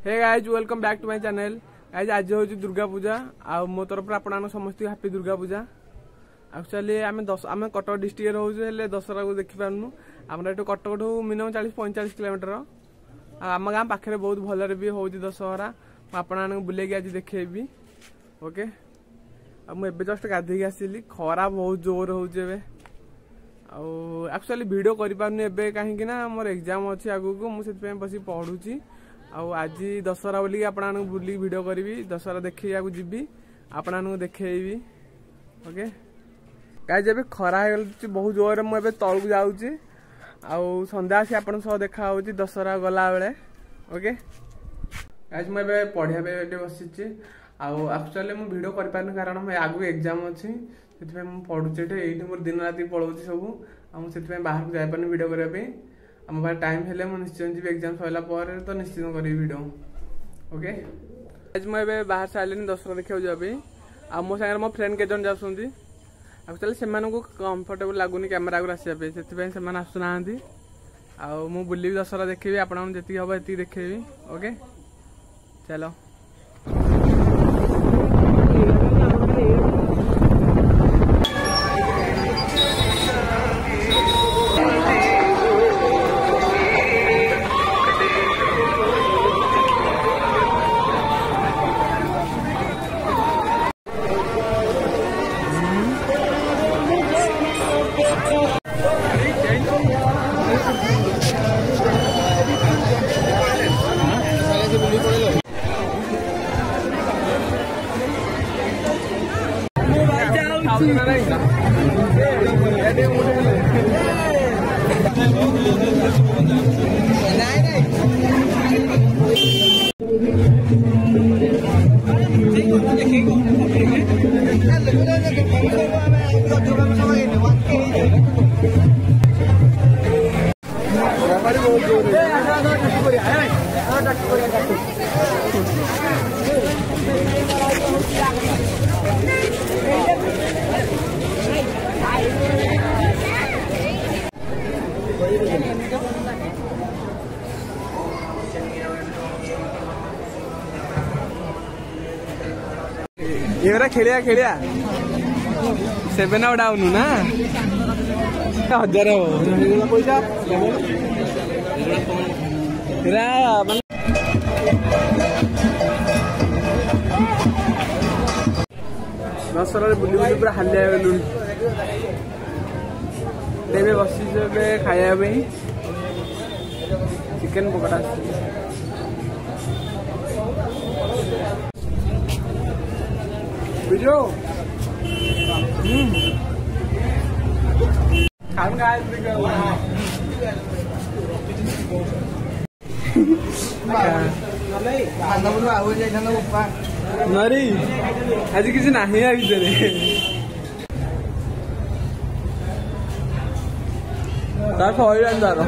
Hey guys welcome back to my channel. Guys आज हूँ दुर्गा पूजा आ मो तरफ आपण समस्त हैप्पी दुर्गा पूजा। एक्चुअली आम कटक डिस्ट्रिक्ट रोचे दशहरा को देखी पार्नु। आम कटक मिनिमम 40-45 किलोमीटर आम गाँव पाखे बहुत भलरे भी हो दशहरा। मुझे बुले आज देखेबी। ओके मुझे जस्ट गाधे आसली खरा बहुत जोर हो एक्चुअली वीडियो कर कहीं मोर एग्जाम अच्छी आगू को मुझे बस पढ़ुची। आज दशहरा बोलिक आपण बुलिक वीडियो करी दशहरा देखा जी आपण देखेबी। ओके गाइज एबे खरा बहुत जोर मुझे तलू जाऊँगी संध्या आसी आपण सह देखा हो दशहरा गला बेले। ओके गाइज मुझे पढ़िया बसी एक्चुअली मुझे वीडियो कर पारे कारण मैं आगू एग्जाम अच्छी से पढ़ुचे ये मोर दिन राति पलाऊँ सब मुझे बाहर को जापारे वीडियो करने आम पास टाइम हेल्ले मुझे निश्चय जी एग्जाम सरला तो निश्चित करी वीडियो। ओके आज मुझे बाहर से आइली दशहरा देखा जाबी आ मो सागर मो फ्रेंड के जन जाऊँगी। एक्चुअली से कंफर्टेबल लगुनि कैमेरा आगे आसापे से आसुना मु बुली दशहरा देखी आप जी हम ये देखेबी। ओके चलो ये खेलिया खेलिया 7 आउट डाउन ना 1000 पैसा दशहरा बुली बुली पूरा हालिया गलु बसी खाया चिकेन पकड़ा वीडियो नरी आज किसी ना भर तार फल तार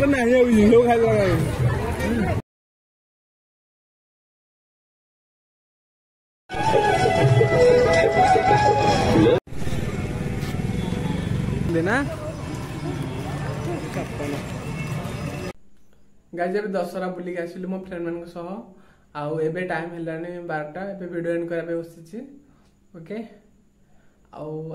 नहीं लोग देना गाइज अब दशहरा बुलिक आसिलु मो फ्रेंड मान सह एबे टाइम हेलानी 12टा एबे वीडियो एंड करबे बसिछि। ओके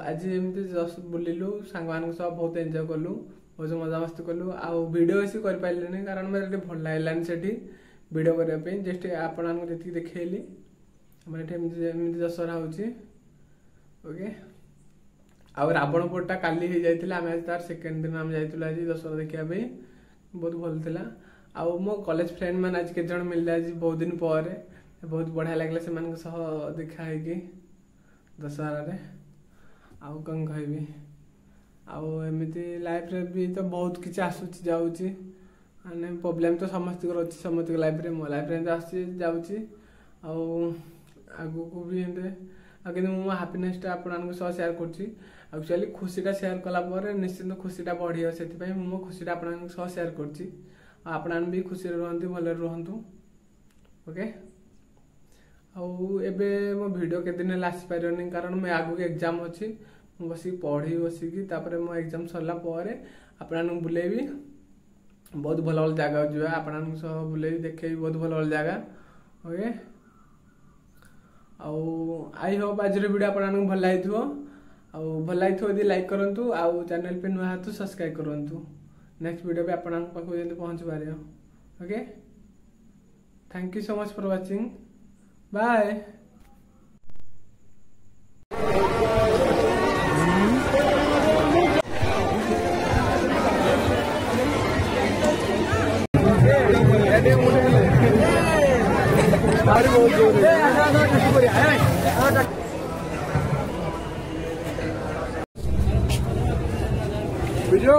आज एमती जस्ट बुलिलु सांग मान सह बहुत एंजॉय कलु बहुत मजा मस्ती कलु वीडियो बेसी कर पाइलेनी कारण मेरे भल लागलानी सेठी वीडियो करबा पे जस्ट आपन जति देखैली हमर एमती दशहरा होछि। ओके रावणपोटा काली हो जाता आम आज तार सेकेंड दिन आम जाइलु आज दशहरा देखा बहुत भल था आउ मो कॉलेज फ्रेंड मैंने आज केत जन मिलले आज बहुत दिन पर बहुत बढ़िया लगला से देखा है कि दशहरा रे आउ कौन कहबी आउ एमती लाइफ रे भी तो बहुत किसी आसूची जाऊँगी माने प्रोब्लेम तो समस्त अच्छी समस्त लाइफ रे मो लाइफ रे आसूची जाऊँगी आगु को भी कि मो हापिनेसटा आपन सेयार करक्चुअली खुशीटा सेयार कला निश्चिंत खुशीटा बढ़िया से मो खुशीटा आपन सेयार कर आपण भी खुशी रुहतु भले रुहतु ओके आबे मो वीडियो के दिन आसीपारे कारण मैं आगु एग्जाम अच्छी बस पढ़ी बसिकी मो एग्जाम सरला आपण बुलेबी बहुत भल भल जगह जा आपण बुलेबी देखे बहुत भल भल जगह ओके आई होप आज वीडियो आपन भल लगी लाइक करूँ आउ चैनल पे नुआ तो सब्सक्राइब करूँ नेक्स्ट वीडियो पे आपन पाखु जल्दी पहुँच पारे okay thank you so much for watching bye video